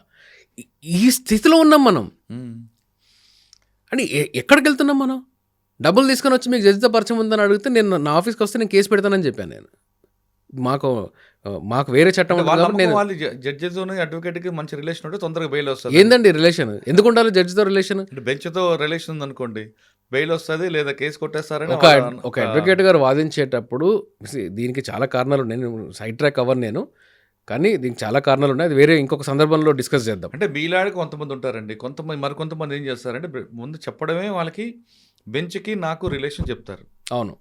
Speaker 3: ఈ స్థితిలో ఉన్నాం మనం. అని ఎక్కడికి వెళ్తున్నాం మనం? డబ్బులు తీసుకొని వచ్చి మీకు జడ్జితో పరిచయం ఉందని అడిగితే నేను నా ఆఫీస్కి వస్తే నేను కేసు పెడతానని చెప్పాను. నేను మాకు వేరే చట్టం
Speaker 2: అడ్వకేట్కి మంచి రిలేషన్ ఉంటే తొందరగా బెయిల్ వస్తుంది.
Speaker 3: ఏందండి రిలేషన్? ఎందుకు ఉండాలి జడ్జితో రిలేషన్?
Speaker 2: బెంచ్తో రిలేషన్ ఉంది అనుకోండి, బెయిల్ వస్తుంది లేదా కేసు కొట్టేస్తారని.
Speaker 3: ఒక అడ్వకేట్ గారు వాదించేటప్పుడు దీనికి చాలా కారణాలు ఉన్నాయి, నేను సైడ్ ట్రాక్ అవ్వను నేను, కానీ దీనికి చాలా కారణాలు ఉన్నాయి. అది వేరే ఇంకొక సందర్భంలో డిస్కస్ చేద్దాం.
Speaker 2: అంటే మీలాడి కొంతమంది ఉంటారండి, మరికొంతమంది ఏం చేస్తారంటే ముందు చెప్పడమే వాళ్ళకి బెంచ్కి నాకు రిలేషన్ చెప్తారు.
Speaker 3: అవును,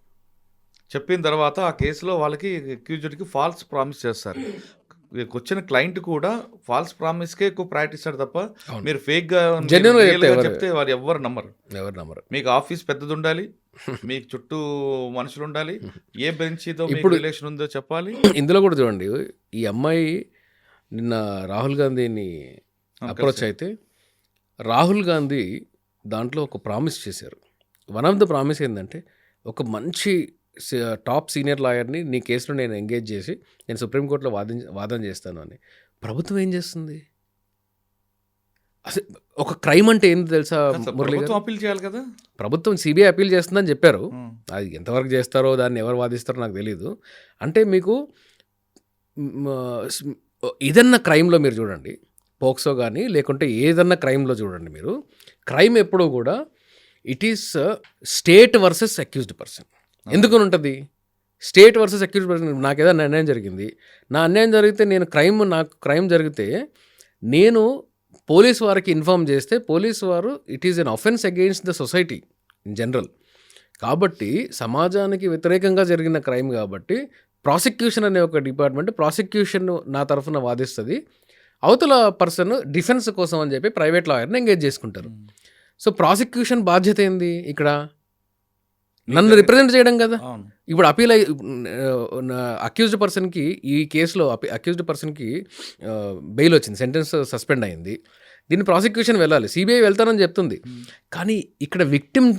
Speaker 2: చెప్పిన తర్వాత ఆ కేసులో వాళ్ళకి అక్యూజ్డ్కి ఫాల్స్ ప్రామిస్ చేస్తారు. వచ్చిన క్లయింట్ కూడా ఫాల్స్ ప్రామిస్కే ఎక్కువ ప్రాక్టీస్ ఇస్తాడు తప్ప మీరు ఫేక్గా చెప్తే వారు ఎవరు నమ్మరు. మీకు ఆఫీస్ పెద్దది ఉండాలి, మీకు చుట్టూ మనుషులు ఉండాలి, ఏ బెంచ్తో ఇప్పుడు రిలేషన్ ఉందో చెప్పాలి.
Speaker 3: ఇందులో కూడా చూడండి, ఈ అమ్మాయి నిన్న రాహుల్ గాంధీని అప్రోచ్ అయితే రాహుల్ గాంధీ దాంట్లో ఒక ప్రామిస్ చేశారు. వన్ ఆఫ్ ద ప్రామిస్ ఏంటంటే, ఒక మంచి టాప్ సీనియర్ లాయర్ని నీ కేసులో నేను ఎంగేజ్ చేసి నేను సుప్రీంకోర్టులో వాదన చేస్తాను అని. ప్రభుత్వం ఏం చేస్తుంది? అసలు ఒక క్రైమ్ అంటే ఏంది తెలుసా మురళి గారు?
Speaker 2: అప్పీల్ చేయాలి కదా.
Speaker 3: ప్రభుత్వం సిబిఐ అప్పీల్ చేస్తుందని చెప్పారు. అది ఎంతవరకు చేస్తారో, దాన్ని ఎవరు వాదిస్తారో నాకు తెలీదు. అంటే మీకు ఏదన్నా క్రైమ్లో మీరు చూడండి, పోక్సో కానీ లేకుంటే ఏదన్నా క్రైమ్లో చూడండి మీరు, క్రైమ్ ఎప్పుడూ కూడా it is state versus accused person. ఎందుకని ఉంటుంది? State versus accused person. నాకు ఏదైనా అన్యాయం జరిగింది, నా అన్యాయం జరిగితే నాకు క్రైమ్ జరిగితే నేను పోలీస్ వారికి ఇన్ఫార్మ్ చేస్తే పోలీసు వారు it is N offence against the society in general. కాబట్టి సమాజానికి వ్యతిరేకంగా జరిగిన క్రైమ్ కాబట్టి ప్రాసిక్యూషన్ అనే ఒక డిపార్ట్మెంట్ ప్రాసిక్యూషన్ నా తరఫున వాదిస్తుంది, అవతల పర్సన్ డిఫెన్స్ కోసం అని చెప్పి ప్రైవేట్ లాయర్ని ఎంగేజ్ చేసుకుంటారు. సో ప్రాసిక్యూషన్ బాధ్యత ఏంది ఇక్కడ? నన్ను రిప్రజెంట్ చేయడం కదా. ఇప్పుడు అపీల్ అక్యూజ్డ్ పర్సన్కి ఈ కేసులో అక్యూజ్డ్ పర్సన్కి బెయిల్ వచ్చింది, సెంటెన్స్ సస్పెండ్ అయింది, దీన్ని ప్రాసిక్యూషన్ వెళ్ళాలి, సిబిఐ వెళ్తానని చెప్తుంది. కానీ ఇక్కడ విక్టిమ్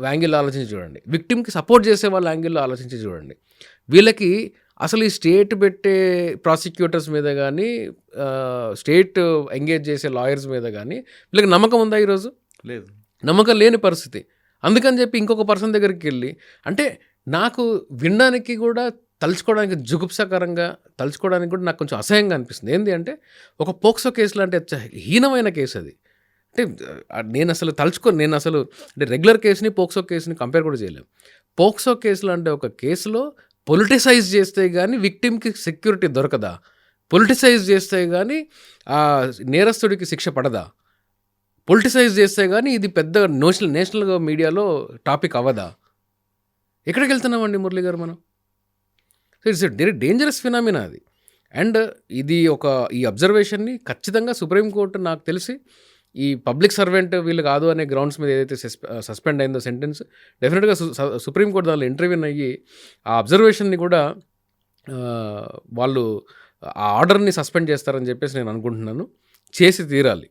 Speaker 3: యాంగిల్లో ఆలోచించి చూడండి, విక్టిమ్కి సపోర్ట్ చేసే వాళ్ళ యాంగిల్లో ఆలోచించి చూడండి. వీళ్ళకి అసలు ఈ స్టేట్ పెట్టే ప్రాసిక్యూటర్స్ మీద కానీ స్టేట్ ఎంగేజ్ చేసే లాయర్స్ మీద కానీ వీళ్ళకి నమ్మకం ఉందా? ఈరోజు
Speaker 2: లేదు,
Speaker 3: నమ్మకం లేని పరిస్థితి. అందుకని చెప్పి ఇంకొక పర్సన్ దగ్గరికి వెళ్ళి, అంటే నాకు వినడానికి కూడా తలుచుకోవడానికి జుగుప్సాకరంగా, తలుచుకోవడానికి కూడా నాకు కొంచెం అసహ్యంగా అనిపిస్తుంది. ఏంది అంటే ఒక పోక్సో కేసు లాంటి హీనమైన కేసు అది. అంటే నేను అసలు అంటే రెగ్యులర్ కేసుని, పోక్సో కేసుని కంపేర్ కూడా చేయలేము. పోక్సో కేసు లాంటి ఒక కేసులో పొలిటిసైజ్ చేస్తే కానీ విక్టిమ్‌కి సెక్యూరిటీ దొరకదా? పొలిటిసైజ్ చేస్తే గానీ నేరస్తుడికి శిక్ష పడదా? పొలిటిసైజ్ చేస్తే గానీ ఇది పెద్ద నేషనల్ మీడియాలో టాపిక్ అవ్వదా? ఎక్కడికి వెళ్తున్నామండి మురళి గారు మనం? It's a very dangerous phenomena అది. అండ్ ఈ అబ్జర్వేషన్ని ఖచ్చితంగా సుప్రీంకోర్టు నాకు తెలిసి ఈ పబ్లిక్ సర్వెంట్ వీళ్ళు కాదు అనే గ్రౌండ్స్ మీద ఏదైతే సస్పెండ్ అయిందో సెంటెన్స్, డెఫినెట్గా సుప్రీంకోర్టు దానిలో ఇంటర్వ్యూన్ అయ్యి ఆ అబ్జర్వేషన్ని కూడా వాళ్ళు ఆ ఆర్డర్ని సస్పెండ్ చేస్తారని చెప్పేసి నేను అనుకుంటున్నాను. చేసి తీరాలి.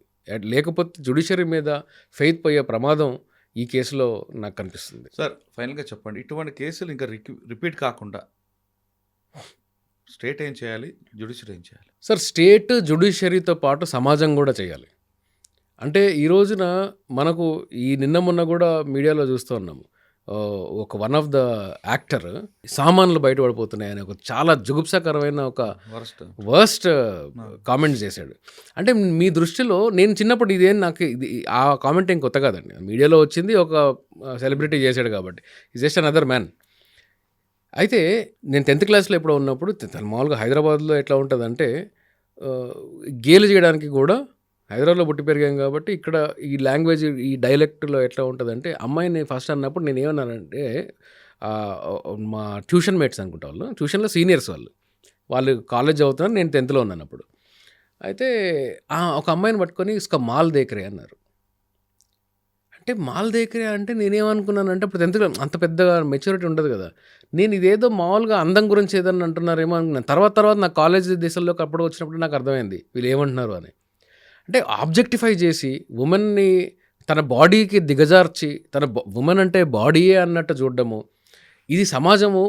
Speaker 3: లేకపోతే జ్యుడిషియరీ మీద ఫెయిత్ పోయే ప్రమాదం ఈ కేసులో నాకు కనిపిస్తుంది.
Speaker 2: సార్ ఫైనల్గా చెప్పండి, ఇటువంటి కేసులు ఇంకా రిపీట్ కాకుండా స్టేట్ ఏం చేయాలి, జ్యుడిషియరీ ఏం చేయాలి?
Speaker 3: సార్ స్టేట్ జ్యుడిషియరీతో పాటు సమాజం కూడా చేయాలి. అంటే ఈ రోజున మనకు నిన్న మొన్న కూడా మీడియాలో చూస్తూ ఉన్నాము, ఒక వన్ ఆఫ్ ద యాక్టర్ సామాన్లు బయటపడిపోతున్నాయని ఒక చాలా జుగుప్సాకరమైన ఒక వర్స్ట్ కామెంట్స్ చేశాడు. అంటే మీ దృష్టిలో నేను చిన్నప్పుడు నాకు ఆ కామెంట్ ఏం కొత్త కాదండి, మీడియాలో వచ్చింది, ఒక సెలబ్రిటీ చేశాడు కాబట్టి ఈజ్ జస్ట్ అనదర్ మ్యాన్. అయితే నేను 10th క్లాస్లో ఎప్పుడో ఉన్నప్పుడు మామూలుగా హైదరాబాద్లో ఎట్లా ఉంటుందంటే గేలు చేయడానికి కూడా, హైదరాబాద్లో పుట్టి పెరిగాం కాబట్టి ఇక్కడ ఈ లాంగ్వేజ్ ఈ డైలెక్ట్లో ఎట్లా ఉంటుందంటే, అమ్మాయిని ఫస్ట్ అన్నప్పుడు నేను ఏమన్నానంటే, మా ట్యూషన్ మేట్స్ అనుకుంటా, వాళ్ళు ట్యూషన్లో సీనియర్స్, వాళ్ళు కాలేజ్ చదువుతున్నారు, నేను 10thలో ఉన్నాను అప్పుడు. అయితే ఒక అమ్మాయిని పట్టుకొని ఇసుక మాల్ దేకరే అన్నారు. అంటే మాల్ దేకరే అంటే నేనేమనుకున్నానంటే, అప్పుడు 10thలో అంత పెద్దగా మెచ్యూరిటీ ఉండదు కదా, నేను ఇదేదో మామూలుగా అందం గురించి ఏదన్నా అంటున్నారేమో అనుకున్నాను. తర్వాత నా కాలేజ్ దిశల్లోకి అప్పుడు వచ్చినప్పుడు నాకు అర్థమైంది వీళ్ళు ఏమంటున్నారు అని. అంటే ఆబ్జెక్టిఫై చేసి ఉమెన్ని తన బాడీకి దిగజార్చి ఉమెన్ అంటే బాడీయే అన్నట్టు చూడడము, ఇది సమాజము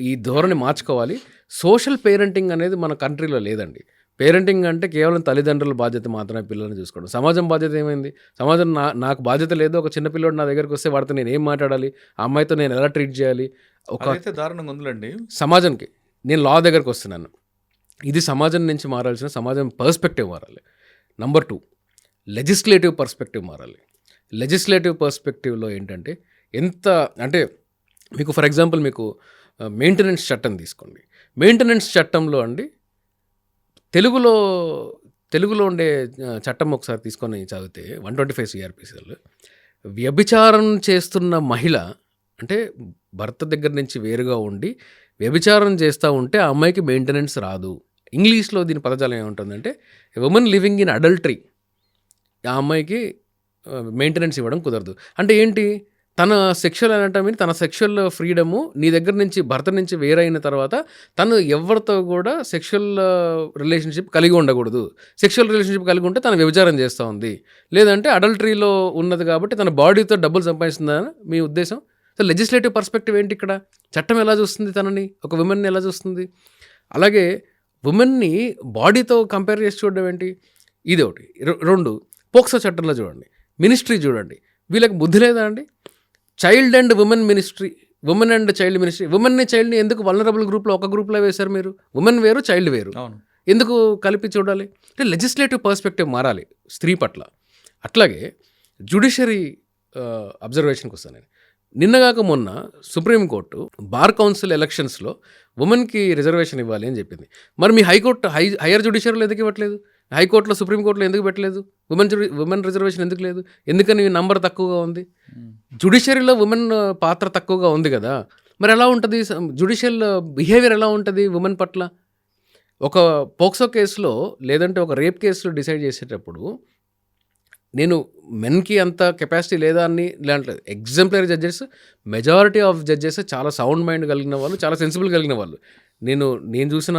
Speaker 3: ఈ ధోరణి మార్చుకోవాలి. సోషల్ పేరెంటింగ్ అనేది మన కంట్రీలో లేదండి. పేరెంటింగ్ అంటే కేవలం తల్లిదండ్రుల బాధ్యత మాత్రమే పిల్లల్ని చూసుకోవడం. సమాజం బాధ్యత ఏమైంది? సమాజం నాకు బాధ్యత లేదు. ఒక చిన్న పిల్లోడు నా దగ్గరికి వస్తే వాడితో నేను ఏం మాట్లాడాలి, ఆ అమ్మాయితో నేను ఎలా ట్రీట్ చేయాలి, ఒక
Speaker 2: దారుణంగా ఉందండి
Speaker 3: సమాజానికి. నేను లా దగ్గరకు వస్తున్నాను, ఇది సమాజం నుంచి మారాల్సిన, సమాజం పర్స్పెక్టివ్ మారాలి. నంబర్ 2, లెజిస్లేటివ్ పర్స్పెక్టివ్ మారాలి. లెజిస్లేటివ్ పర్స్పెక్టివ్లో ఏంటంటే, అంటే మీకు ఫర్ ఎగ్జాంపుల్ మీకు మెయింటెనెన్స్ చట్టం తీసుకోండి. మెయింటెనెన్స్ చట్టంలో అండి తెలుగులో ఉండే చట్టం ఒకసారి తీసుకొని చదివితే 125 CRPCలో వ్యభిచారం చేస్తున్న మహిళ అంటే భర్త దగ్గర నుంచి వేరుగా ఉండి వ్యభిచారం చేస్తూ ఉంటే ఆ అమ్మాయికి మెయింటెనెన్స్ రాదు. ఇంగ్లీష్లో దీని పదజాలం ఏముంటుందంటే, ఉమెన్ లివింగ్ ఇన్ అడల్టరీ, ఆ అమ్మాయికి మెయింటెనెన్స్ ఇవ్వడం కుదరదు. అంటే ఏంటి, తన సెక్షువల్ అనాటమీని, తన సెక్షువల్ ఫ్రీడము నీ దగ్గర నుంచి, భర్త నుంచి వేరైన తర్వాత తను ఎవరితో కూడా సెక్షువల్ రిలేషన్షిప్ కలిగి ఉండకూడదు. సెక్షువల్ రిలేషన్షిప్ కలిగి ఉంటే తను వ్యభిచారం చేస్తూ ఉంది, లేదంటే అడల్టరీలో ఉన్నది కాబట్టి తన బాడీతో డబ్బులు సంపాదిస్తుందని మీ ఉద్దేశం. సో లెజిస్లేటివ్ పర్స్పెక్టివ్ ఏంటి ఇక్కడ? చట్టం ఎలా చూస్తుంది తనని, ఒక ఉమెన్ని ఎలా చూస్తుంది? అలాగే ఉమెన్ని బాడీతో కంపేర్ చేసి చూడడం ఏంటి? ఇది ఒకటి. 2, పోక్సో చట్టంలో చూడండి, మినిస్ట్రీ చూడండి, వీళ్ళకి బుద్ధి లేదా అండి? Child and women ministry, women and child ministry. ఉమెన్ని చైల్డ్ని ఎందుకు వల్నరబుల్ గ్రూప్లో ఒక గ్రూప్లో వేశారు మీరు? ఉమెన్ వేరు, చైల్డ్ వేరు, ఎందుకు కలిపి చూడాలి? అంటే లెజిస్లేటివ్ పర్స్పెక్టివ్ మారాలి స్త్రీ పట్ల. అట్లాగే జ్యుడిషియరీ అబ్జర్వేషన్కి వస్తాను నేను. నిన్నగాక మొన్న సుప్రీంకోర్టు బార్ కౌన్సిల్ ఎలక్షన్స్లో ఉమెన్కి రిజర్వేషన్ ఇవ్వాలి అని చెప్పింది. మరి మీ హైయర్ జ్యుడిషియరీలో ఎందుకు ఇవ్వట్లేదు? హైకోర్టులో, సుప్రీంకోర్టులో ఎందుకు పెట్టలేదు? ఉమెన్ రిజర్వేషన్ ఎందుకు లేదు? ఎందుకని నంబర్ తక్కువగా ఉంది? జ్యుడిషియరీలో ఉమెన్ పాత్ర తక్కువగా ఉంది కదా, మరి ఎలా ఉంటుంది జ్యుడిషియల్ బిహేవియర్, ఎలా ఉంటుంది ఉమెన్ పట్ల? ఒక పోక్సో కేసులో లేదంటే ఒక రేప్ కేసులో డిసైడ్ చేసేటప్పుడు నేను మెన్కి అంత కెపాసిటీ లేదా అని లేదంటలేదు. Exemplary judges, majority of judges చాలా సౌండ్ మైండ్ కలిగిన వాళ్ళు, చాలా సెన్సిబుల్ కలిగిన వాళ్ళు. నేను చూసిన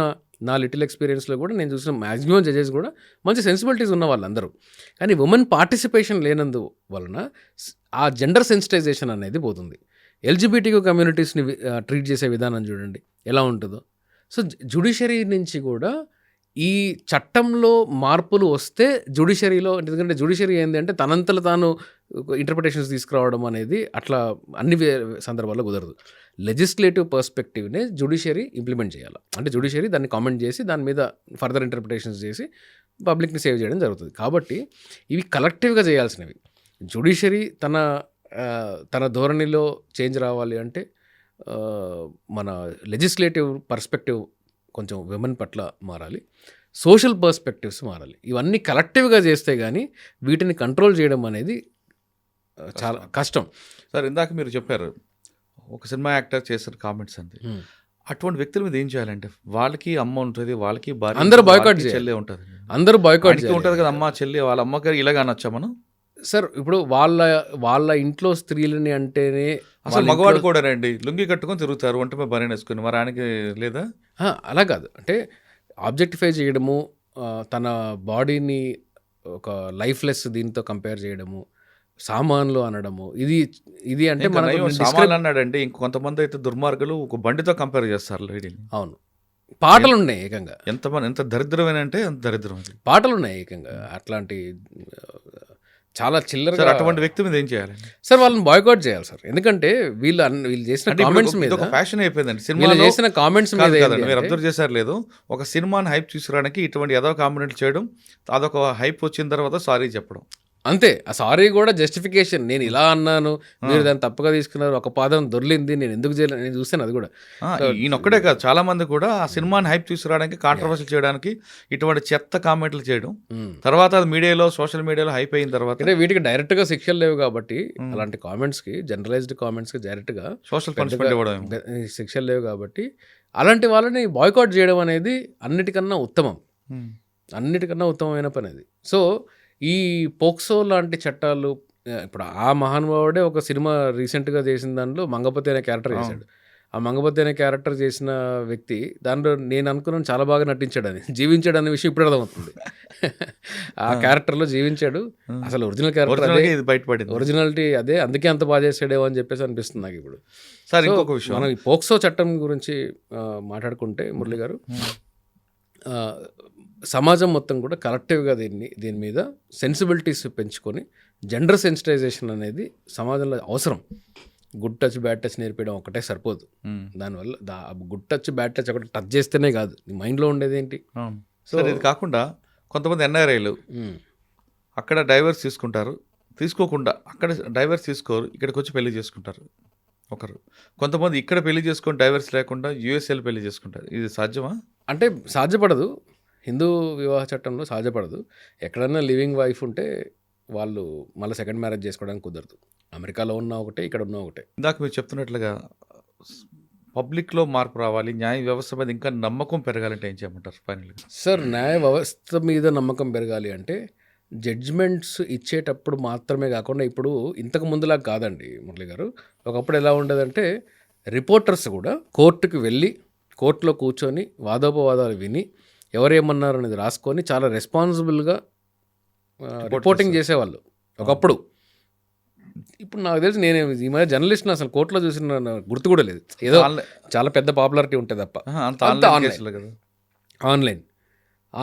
Speaker 3: నా లిటిల్ ఎక్స్పీరియన్స్లో కూడా నేను చూసిన మ్యాక్సిమం జడ్జెస్ కూడా మంచి సెన్సిబిలిటీస్ ఉన్న వాళ్ళందరూ. కానీ ఉమెన్ పార్టిసిపేషన్ లేనందు వలన ఆ జెండర్ సెన్సిటైజేషన్ అనేది పోతుంది. ఎల్జిబిటిక్యూ కమ్యూనిటీస్ని ట్రీట్ చేసే విధానం చూడండి ఎలా ఉంటుందో. సో జ్యుడిషియరీ నుంచి కూడా ఈ చట్టంలో మార్పులు వస్తే జ్యుడిషియరీలో, ఎందుకంటే జ్యుడిషియరీ ఏంటి అంటే తనంతలో తాను ఇంటర్ప్రిటేషన్స్ తీసుకురావడం అనేది అట్లా అన్ని సందర్భాల్లో కుదరదు. లెజిస్లేటివ్ పర్స్పెక్టివ్నే జ్యుడిషియరీ ఇంప్లిమెంట్ చేయాలి. అంటే జ్యుడిషియరీ దాన్ని కామెంట్ చేసి దాని మీద ఫర్దర్ ఇంటర్ప్రిటేషన్స్ చేసి పబ్లిక్ని సేవ్ చేయడం జరుగుతుంది. కాబట్టి ఇవి కలెక్టివ్గా చేయాల్సినవి. జ్యుడిషియరీ తన ధోరణిలో చేంజ్ రావాలి అంటే మన లెజిస్లేటివ్ పర్స్పెక్టివ్ కొంచెం విమెన్ పట్ల మారాలి, సోషల్ పర్స్పెక్టివ్స్ మారాలి. ఇవన్నీ కలెక్టివ్గా చేస్తే కానీ వీటిని కంట్రోల్ చేయడం అనేది చాలా కష్టం.
Speaker 2: సార్ ఇందాక మీరు చెప్పారు ఒక సినిమా యాక్టర్ చేసిన కామెంట్స్ అంతే, అటువంటి వ్యక్తుల మీద ఏం చేయాలంటే వాళ్ళకి అమ్మ ఉంటుంది, వాళ్ళకి భార్య,
Speaker 3: అందరూ బాయ్కాట్
Speaker 2: చెల్లె ఉంటుంది,
Speaker 3: అందరూ బాయ్కాట్
Speaker 2: ఉంటుంది కదా అమ్మ చెల్లి, వాళ్ళ అమ్మగారు ఇలాగ అనొచ్చా మనం?
Speaker 3: సార్ ఇప్పుడు వాళ్ళ ఇంట్లో స్త్రీలని అంటేనే
Speaker 2: అసలు మగవాడు కూడా రండి లుంగి కట్టుకొని తిరుగుతారు, ఒంటి మీద బనీన్ వేసుకుని, మరి ఆయనకి లేదా?
Speaker 3: అలా కాదు, అంటే ఆబ్జెక్టిఫై చేయడము, తన బాడీని ఒక లైఫ్లెస్ దీంతో కంపేర్ చేయడము, సామాన్లు అనడము, ఇది అంటే
Speaker 2: సామాన్లు అన్నాడండి. ఇంకొంతమంది అయితే దుర్మార్గులు ఒక బండితో కంపేర్ చేస్తారు లేడీని.
Speaker 3: అవును, పాటలు ఉన్నాయి ఏకంగా.
Speaker 2: ఎంత దరిద్రమైన అంటే అంత దరిద్రం,
Speaker 3: పాటలు ఉన్నాయి ఏకంగా అట్లాంటి చాలా చిల్లరగా.
Speaker 2: అటువంటి వ్యక్తి మీద ఏం చేయాలి
Speaker 3: సార్? వాళ్ళని బాయ్కాట్ చేయాలి సార్. ఎందుకంటే వీళ్ళు చేసిన కామెంట్స్ మీద
Speaker 2: ఒక ఫ్యాషన్ అయిపోయిందండి. సినిమా
Speaker 3: చేసిన కామెంట్స్ మీద
Speaker 2: మీరు అబ్జర్వ్ చేశారు లేదు, ఒక సినిమాని హైప్ తీసుకురావడానికి ఇటువంటి ఏదో కామెంట్లు చేయడం, అదొక హైప్ వచ్చిన తర్వాత సారీ చెప్పడం
Speaker 3: అంతే. ఆ సారీ కూడా జస్టిఫికేషన్, నేను ఇలా అన్నాను, మీరు దాన్ని తప్పుగా తీసుకున్నారు, ఒక పాదం దొర్లింది, నేను ఎందుకు చేయలేదు, నేను చూస్తాను. అది కూడా
Speaker 2: ఈయనొక్కడే కాదు, చాలా మంది కూడా ఆ సినిమాని హైప్ తీసుకురావడానికి, కాంట్రవర్సీ చేయడానికి ఇటువంటి చెత్త కామెంట్లు చేయడం, తర్వాత అది మీడియాలో సోషల్ మీడియాలో హైప్ అయిన తర్వాత
Speaker 3: అంటే వీటికి డైరెక్ట్ గా శిక్షలు లేవు కాబట్టి అలాంటి కామెంట్స్ కి, జనరలైజ్డ్ కామెంట్స్ కి డైరెక్ట్ గా
Speaker 2: సోషల్ పనిష్మెంట్ ఇవ్వడం
Speaker 3: శిక్షలు లేవు కాబట్టి అలాంటి వాళ్ళని బాయ్కాట్ చేయడం అనేది అన్నిటికన్నా ఉత్తమమైన పని అది. సో ఈ పోక్సో లాంటి చట్టాలు, ఇప్పుడు ఆ మహానుభావుడే ఒక సినిమా రీసెంట్గా చేసిన దాంట్లో మంగపతి అనే క్యారెక్టర్ చేశాడు. ఆ మంగపతి అనే క్యారెక్టర్ చేసిన వ్యక్తి దాంట్లో నేను అనుకున్నాను చాలా బాగా నటించాడని, జీవించాడు అనే విషయం ఇప్పుడు అర్థమవుతుంది. ఆ క్యారెక్టర్లో జీవించాడు. అసలు ఒరిజినల్ క్యారెక్టర్ అదే,
Speaker 2: బయటపడింది,
Speaker 3: ఒరిజినాలిటీ అదే, అందుకే అంత బాగా చేసాడేమో అని చెప్పేసి అనిపిస్తుంది నాకు ఇప్పుడు.
Speaker 2: సార్ ఇంకొక విషయం,
Speaker 3: మనం ఈ పోక్సో చట్టం గురించి మాట్లాడుకుంటే మురళి గారు, సమాజం మొత్తం కూడా కలెక్టివ్గా దీని మీద సెన్సిబిలిటీస్ పెంచుకొని జెండర్ సెన్సిటైజేషన్ అనేది సమాజంలో అవసరం. గుడ్ టచ్ బ్యాడ్ టచ్ నేర్పించడం ఒకటే సరిపోదు. దానివల్ల గుడ్ టచ్ బ్యాడ్ టచ్ ఒకటి టచ్ చేస్తేనే కాదు, నీ మైండ్లో ఉండేది ఏంటి.
Speaker 2: సో ఇది కాకుండా కొంతమంది ఎన్ఆర్ఐలు అక్కడ డైవర్స్ తీసుకోకుండా అక్కడ డైవర్స్ తీసుకోరు, ఇక్కడికి వచ్చి పెళ్లి చేసుకుంటారు ఒకరు. కొంతమంది ఇక్కడ పెళ్లి చేసుకొని డైవర్స్ లేకుండా యూఎస్ఏలో పెళ్లి చేసుకుంటారు. ఇది సాధ్యమా?
Speaker 3: అంటే సాధ్యపడదు, హిందూ వివాహ చట్టంలో సాధ్యపడదు. ఎక్కడన్నా లివింగ్ వైఫ్ ఉంటే వాళ్ళు మళ్ళీ సెకండ్ మ్యారేజ్ చేసుకోవడానికి కుదరదు. అమెరికాలో ఉన్న ఒకటే, ఇక్కడ ఉన్న ఒకటే.
Speaker 2: ఇందాక మీరు చెప్తున్నట్లుగా పబ్లిక్లో మార్పు రావాలి, న్యాయ వ్యవస్థ మీద ఇంకా నమ్మకం పెరగాలంటే ఏం చేయమంటారు ఫైనల్గా?
Speaker 3: సార్, న్యాయ వ్యవస్థ మీద నమ్మకం పెరగాలి అంటే జడ్జ్మెంట్స్ ఇచ్చేటప్పుడు మాత్రమే కాకుండా, ఇప్పుడు ఇంతకు ముందులా కాదండి మురళి గారు. ఒకప్పుడు ఎలా ఉండేదంటే రిపోర్టర్స్ కూడా కోర్టుకు వెళ్ళి కోర్టులో కూర్చొని వాదోపవాదాలు విని ఎవరేమన్నారు అనేది రాసుకొని చాలా రెస్పాన్సిబుల్గా రిపోర్టింగ్ చేసేవాళ్ళు ఒకప్పుడు. ఇప్పుడు నాకు తెలిసి నేను ఈ మధ్య జర్నలిస్ట్ని అసలు కోర్టులో చూసిన గుర్తు కూడా లేదు. ఏదో చాలా పెద్ద పాపులారిటీ ఉంటుంది తప్ప.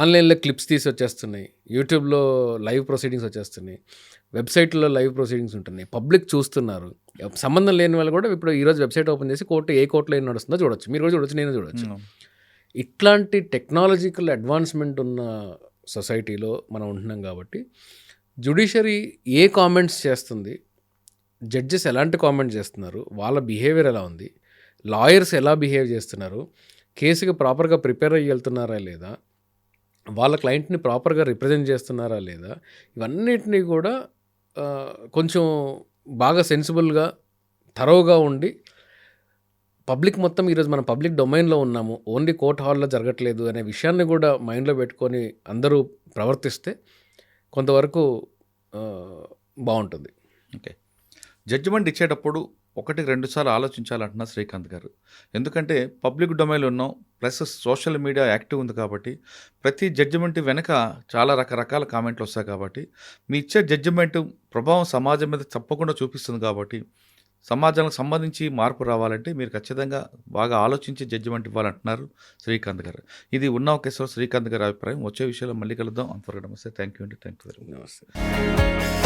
Speaker 3: ఆన్లైన్లో క్లిప్స్ తీసి వచ్చేస్తున్నాయి, యూట్యూబ్లో లైవ్ ప్రొసీడింగ్స్ వచ్చేస్తున్నాయి, వెబ్సైట్లో లైవ్ ప్రొసీడింగ్స్ ఉంటున్నాయి, పబ్లిక్ చూస్తున్నారు. సంబంధం లేని వాళ్ళు కూడా ఇప్పుడు ఈరోజు వెబ్సైట్ ఓపెన్ చేసి ఏ కోర్టులో ఏం నడుస్తుందో చూడొచ్చు, మీరు కూడా చూడొచ్చు, నేను చూడొచ్చు. ఇట్లాంటి టెక్నాలజికల్ అడ్వాన్స్మెంట్ ఉన్న సొసైటీలో మనం ఉంటున్నాం కాబట్టి జ్యుడిషియరీ ఏ కామెంట్స్ చేస్తుంది, జడ్జెస్ ఎలాంటి కామెంట్స్ చేస్తున్నారు, వాళ్ళ బిహేవియర్ ఎలా ఉంది, లాయర్స్ ఎలా బిహేవ్ చేస్తున్నారు, కేసుకి ప్రాపర్గా ప్రిపేర్ అయ్యి వెళ్తున్నారా లేదా, వాళ్ళ క్లయింట్ని ప్రాపర్గా రిప్రజెంట్ చేస్తున్నారా లేదా, ఇవన్నిటినీ కూడా కొంచెం బాగా సెన్సిబుల్గా థరోగా ఉండి పబ్లిక్ మొత్తం ఈరోజు మనం పబ్లిక్ డొమైన్లో ఉన్నాము, ఓన్లీ కోర్ట్ హాల్లో జరగట్లేదు అనే విషయాన్ని కూడా మైండ్లో పెట్టుకొని అందరూ ప్రవర్తిస్తే కొంతవరకు బాగుంటుంది.
Speaker 2: ఓకే, జడ్జిమెంట్ ఇచ్చేటప్పుడు 1-2 సార్లు ఆలోచించాలంటున్నారు శ్రీకాంత్ గారు. ఎందుకంటే పబ్లిక్ డొమైన్లో ఉన్నాం, ప్లస్ సోషల్ మీడియా యాక్టివ్ ఉంది కాబట్టి ప్రతి జడ్జిమెంట్ వెనక చాలా రకరకాల కామెంట్లు వస్తాయి కాబట్టి మీ ఇచ్చే జడ్జిమెంట్ ప్రభావం సమాజం మీద తప్పకుండా చూపిస్తుంది. కాబట్టి సమాజానికి సంబంధించి మార్పు రావాలంటే మీరు ఖచ్చితంగా బాగా ఆలోచించి జడ్జిమెంట్ ఇవ్వాలంటున్నారు శ్రీకాంత్ గారు. ఇది ఉన్న కేసులో శ్రీకాంత్ గారి అభిప్రాయం. వచ్చే విషయంలో మళ్ళీ కలుద్దాం. అంతవరకు నమస్తే, థ్యాంక్ యూ అండి, థ్యాంక్ యూ వెరీ మచ్.
Speaker 3: నమస్తే.